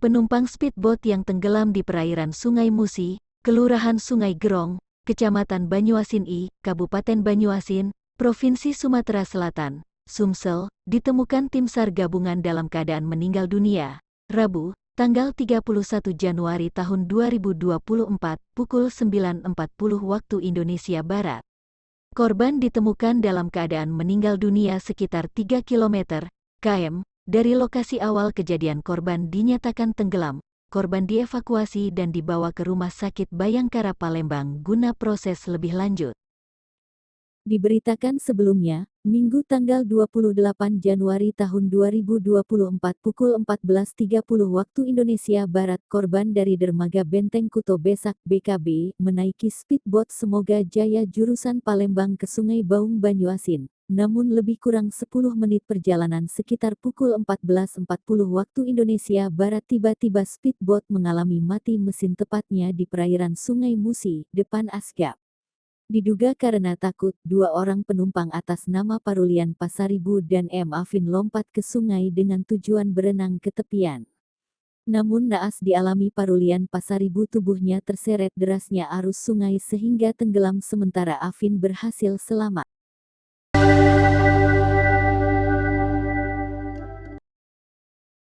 Penumpang speedboat yang tenggelam di perairan Sungai Musi, Kelurahan Sungai Gerong, Kecamatan Banyuasin I, Kabupaten Banyuasin, Provinsi Sumatera Selatan, Sumsel, ditemukan tim SAR gabungan dalam keadaan meninggal dunia, Rabu, tanggal 31 Januari tahun 2024, pukul 9.40 waktu Indonesia Barat. Korban ditemukan dalam keadaan meninggal dunia sekitar 3 km dari lokasi awal kejadian. Korban dinyatakan tenggelam. Korban dievakuasi dan dibawa ke Rumah Sakit Bayangkara Palembang guna proses lebih lanjut. Diberitakan sebelumnya, Minggu tanggal 28 Januari tahun 2024 pukul 14.30 waktu Indonesia Barat, korban dari dermaga Benteng Kuto Besak BKB menaiki speedboat Semoga Jaya jurusan Palembang ke Sungai Baung Banyuasin. Namun lebih kurang 10 menit perjalanan sekitar pukul 14.40 waktu Indonesia Barat tiba-tiba speedboat mengalami mati mesin tepatnya di perairan Sungai Musi, depan Asgap. Diduga karena takut, 2 orang penumpang atas nama Parulian Pasaribu dan M. Afin lompat ke sungai dengan tujuan berenang ke tepian. Namun naas dialami Parulian Pasaribu, tubuhnya terseret derasnya arus sungai sehingga tenggelam sementara Afin berhasil selamat.